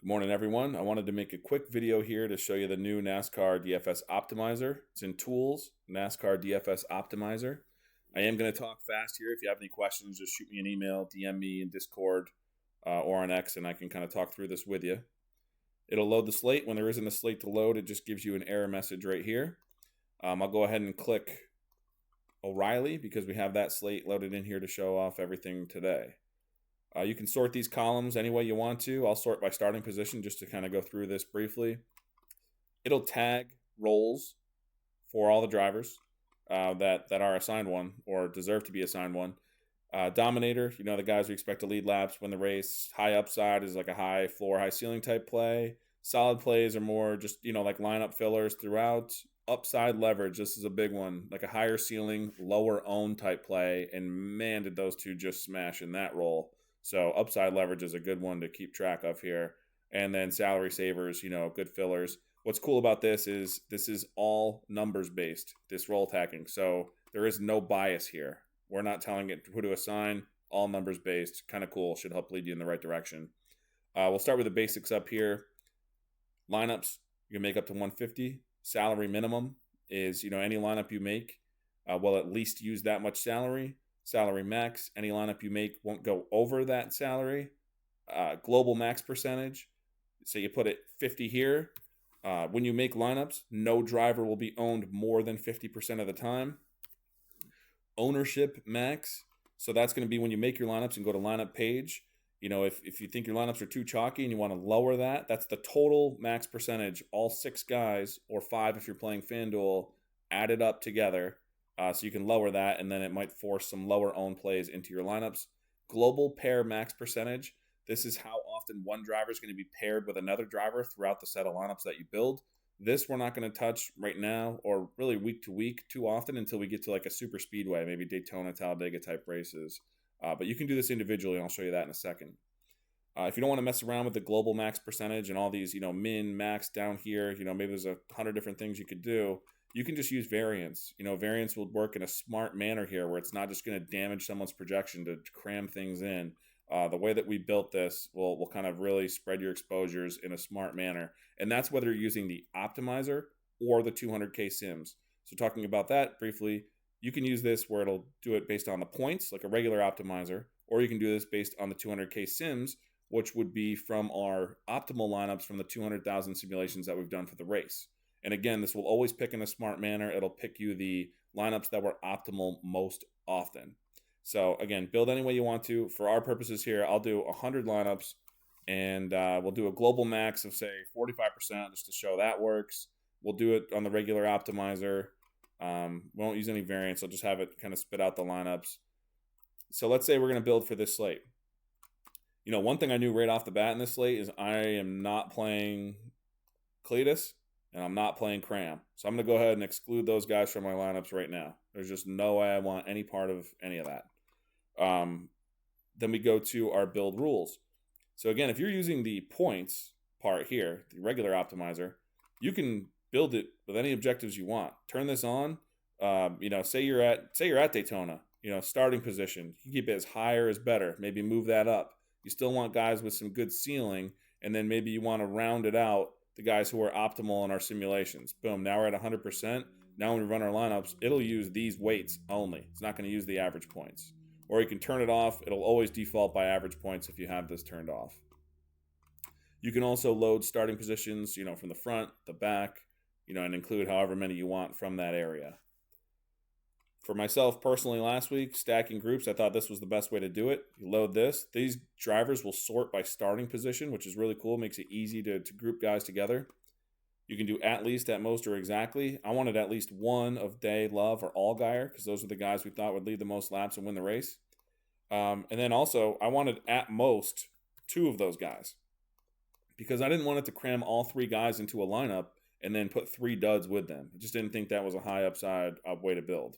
Good morning, everyone. I wanted to make a quick video here to show you the new NASCAR DFS Optimizer. It's in Tools, NASCAR DFS Optimizer. I am going to talk fast here. If you have any questions, just shoot me an email, DM me in Discord or on X, and I can kind of talk through this with you. It'll load the slate. When there isn't a slate to load, it just gives you an error message right here. I'll go ahead and click O'Reilly because we have that slate loaded in here to show off everything today. You can sort these columns any way you want to. I'll sort by starting position just to kind of go through this briefly. It'll tag roles for all the drivers that are assigned one or deserve to be assigned one. Dominator, the guys we expect to lead laps, win the race. High upside is like a high floor, high ceiling type play. Solid plays are more just, like lineup fillers throughout. Upside leverage, this is a big one, like a higher ceiling, lower own type play. And man, did those two just smash in that role. So upside leverage is a good one to keep track of here. And then salary savers, good fillers. What's cool about this is all numbers based, this role tagging. So there is no bias here. We're not telling it who to assign, all numbers based. Kind of cool, should help lead you in the right direction. We'll start with the basics up here. Lineups, you can make up to 150. Salary minimum is, any lineup you make will at least use that much salary. Salary max, any lineup you make won't go over that salary. Global max percentage, so you put it 50 here. When you make lineups, no driver will be owned more than 50% of the time. Ownership max, so that's going to be when you make your lineups and go to lineup page. If you think your lineups are too chalky and you want to lower that, that's the total max percentage, all 6 guys, or 5 if you're playing FanDuel, added up together. So you can lower that, and then it might force some lower own plays into your lineups. Global pair max percentage. This is how often one driver is going to be paired with another driver throughout the set of lineups that you build. This we're not going to touch right now, or really week to week too often until we get to like a super speedway, maybe Daytona, Talladega type races. But you can do this individually, and I'll show you that in a second. If you don't want to mess around with the global max percentage and all these, min, max down here, maybe there's 100 different things you could do. You can just use variance. Variance will work in a smart manner here where it's not just going to damage someone's projection to cram things in. The way that we built this will kind of really spread your exposures in a smart manner. And that's whether you're using the optimizer or the 200K sims. So talking about that briefly, you can use this where it'll do it based on the points, like a regular optimizer, or you can do this based on the 200K sims, which would be from our optimal lineups from the 200,000 simulations that we've done for the race. And again, this will always pick in a smart manner. It'll pick you the lineups that were optimal most often. So again, build any way you want to. For our purposes here, I'll do 100 lineups, and we'll do a global max of, say, 45% just to show that works. We'll do it on the regular optimizer. We won't use any variance. I'll just have it kind of spit out the lineups. So let's say we're going to build for this slate. One thing I knew right off the bat in this slate is I am not playing Cletus, and I'm not playing Cram. So I'm going to go ahead and exclude those guys from my lineups right now. There's just no way I want any part of any of that. Then we go to our build rules. So again, if you're using the points part here, the regular optimizer, you can build it with any objectives you want. Turn this on. Say you're at Daytona. Starting position. You can keep it as high or as better. Maybe move that up. You still want guys with some good ceiling, and then maybe you want to round it out. The guys who are optimal in our simulations. Boom, now we're at 100%. Now when we run our lineups, it'll use these weights only. It's not going to use the average points. Or you can turn it off. It'll always default by average points if you have this turned off. You can also load starting positions, from the front, the back, and include however many you want from that area. For myself personally last week, stacking groups, I thought this was the best way to do it. You load this. These drivers will sort by starting position, which is really cool. Makes it easy to group guys together. You can do at least, at most, or exactly. I wanted at least one of Day, Love, or Allgaier because those are the guys we thought would lead the most laps and win the race. And then also, I wanted at most 2 of those guys because I didn't want it to cram all 3 guys into a lineup and then put 3 duds with them. I just didn't think that was a high upside way to build.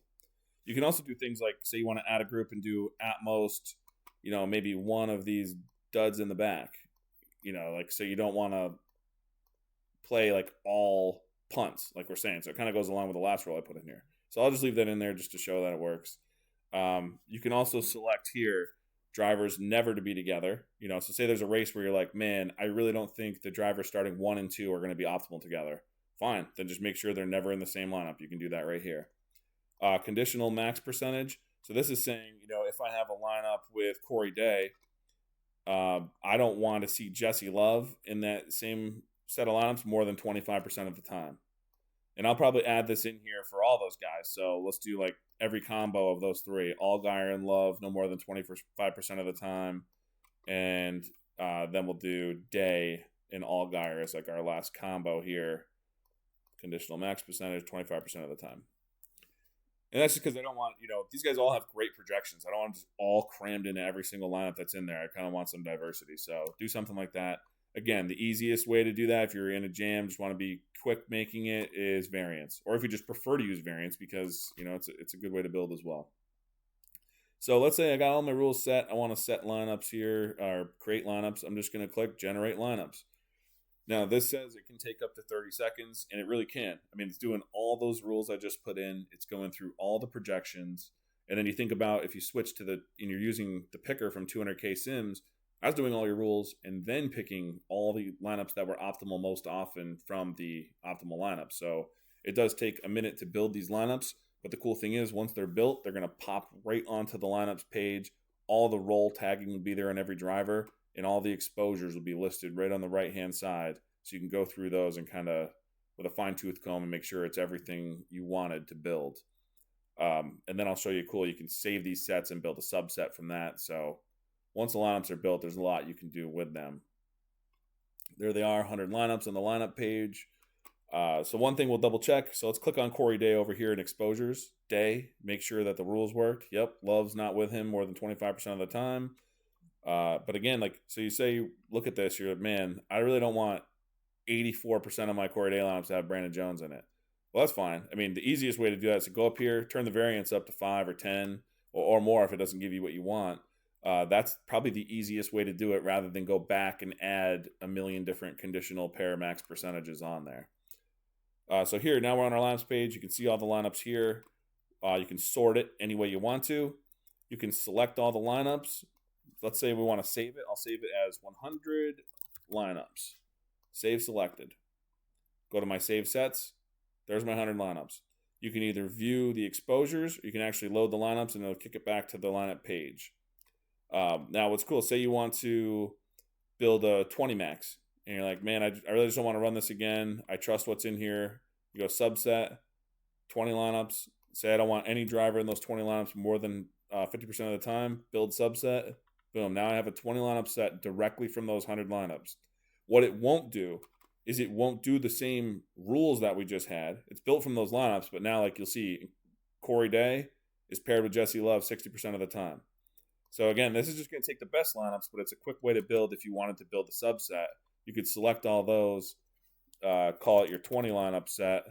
You can also do things like, say you want to add a group and do at most, maybe one of these duds in the back. So you don't want to play like all punts, like we're saying. So it kind of goes along with the last rule I put in here. So I'll just leave that in there just to show that it works. You can also select here drivers never to be together. So say there's a race where you're like, man, I really don't think the drivers starting 1 and 2 are going to be optimal together. Fine, then just make sure they're never in the same lineup. You can do that right here. Conditional max percentage. So this is saying, if I have a lineup with Corey Day, I don't want to see Jesse Love in that same set of lineups more than 25% of the time. And I'll probably add this in here for all those guys. So let's do like every combo of those three. Allgaier and Love no more than 25% of the time. And then we'll do Day and Allgaier as like our last combo here. Conditional max percentage, 25% of the time. And that's just because I don't want, these guys all have great projections. I don't want them just all crammed into every single lineup that's in there. I kind of want some diversity. So do something like that. Again, the easiest way to do that, if you're in a jam, just want to be quick making it, is variance. Or if you just prefer to use variance, because, it's a good way to build as well. So let's say I got all my rules set. I want to set lineups here, or create lineups. I'm just going to click generate lineups. Now, this says it can take up to 30 seconds, and it really can. I mean, it's doing all those rules I just put in. It's going through all the projections. And then you think about if you switch to and you're using the picker from 200K Sims, I was doing all your rules and then picking all the lineups that were optimal most often from the optimal lineup. So it does take a minute to build these lineups. But the cool thing is, once they're built, they're going to pop right onto the lineups page. All the role tagging will be there on every driver, and all the exposures will be listed right on the right-hand side. So you can go through those and kind of, with a fine-tooth comb, and make sure it's everything you wanted to build. And then I'll show you, you can save these sets and build a subset from that. So once the lineups are built, there's a lot you can do with them. There they are, 100 lineups on the lineup page. So one thing we'll double check. So let's click on Corey Day over here in exposures. Day, make sure that the rules worked. Yep, Love's not with him more than 25% of the time. But again, so you say, look at this, you're like, man, I really don't want 84% of my Corey Day lineups to have Brandon Jones in it. Well, that's fine. I mean, the easiest way to do that is to go up here, turn the variance up to 5 or 10 or more if it doesn't give you what you want. That's probably the easiest way to do it, rather than go back and add a million different conditional pair max percentages on there. So here, now we're on our lineups page. You can see all the lineups here. You can sort it any way you want to. You can select all the lineups. Let's say we want to save it. I'll save it as 100 lineups. Save selected. Go to my save sets. There's my 100 lineups. You can either view the exposures, or you can actually load the lineups and it'll kick it back to the lineup page. Now, what's cool, say you want to build a 20 max, and you're like, man, I really just don't want to run this again. I trust what's in here. You go subset, 20 lineups. Say I don't want any driver in those 20 lineups more than 50% of the time. Build subset. Boom. Now I have a 20 lineup set directly from those 100 lineups. What it won't do is it won't do the same rules that we just had. It's built from those lineups, but now, like you'll see, Corey Day is paired with Jesse Love 60% of the time. So again, this is just going to take the best lineups, but it's a quick way to build. If you wanted to build a subset, you could select all those, call it your 20 lineup set,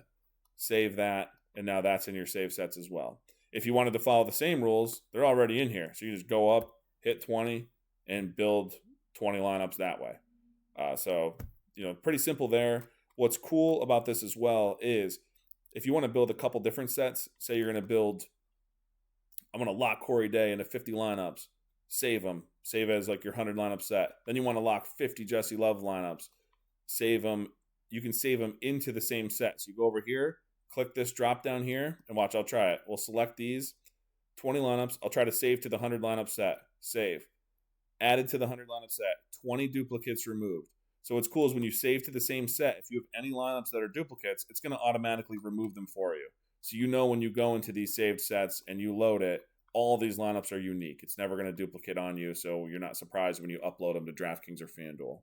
save that, and now that's in your save sets as well. If you wanted to follow the same rules, they're already in here. So you just go up, hit 20, and build 20 lineups that way. So, pretty simple there. What's cool about this as well is if you want to build a couple different sets, say you're going to build, I'm going to lock Corey Day into 50 lineups, save them, save as like your 100 lineup set. Then you want to lock 50 Jesse Love lineups, save them. You can save them into the same set. So you go over here, click this drop down here, and watch, I'll try it. We'll select these 20 lineups. I'll try to save to the 100 lineup set. Save. Added to the 100 lineup set. 20 duplicates removed. So what's cool is when you save to the same set, if you have any lineups that are duplicates, it's going to automatically remove them for you. So when you go into these saved sets and you load it, all these lineups are unique. It's never going to duplicate on you, so you're not surprised when you upload them to DraftKings or FanDuel.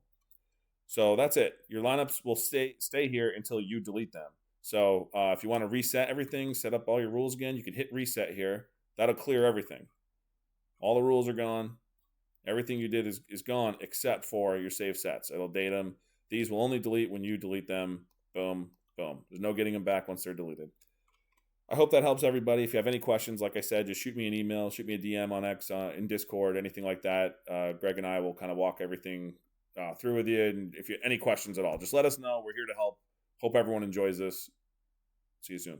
So that's it. Your lineups will stay here until you delete them. So if you want to reset everything, set up all your rules again, you can hit reset here. That'll clear everything. All the rules are gone. Everything you did is gone except for your save sets. It'll date them. These will only delete when you delete them. Boom, boom. There's no getting them back once they're deleted. I hope that helps everybody. If you have any questions, like I said, just shoot me an email, shoot me a DM on X, in Discord, anything like that. Greg and I will kind of walk everything through with you. And if you have any questions at all, just let us know. We're here to help. Hope everyone enjoys this. See you soon.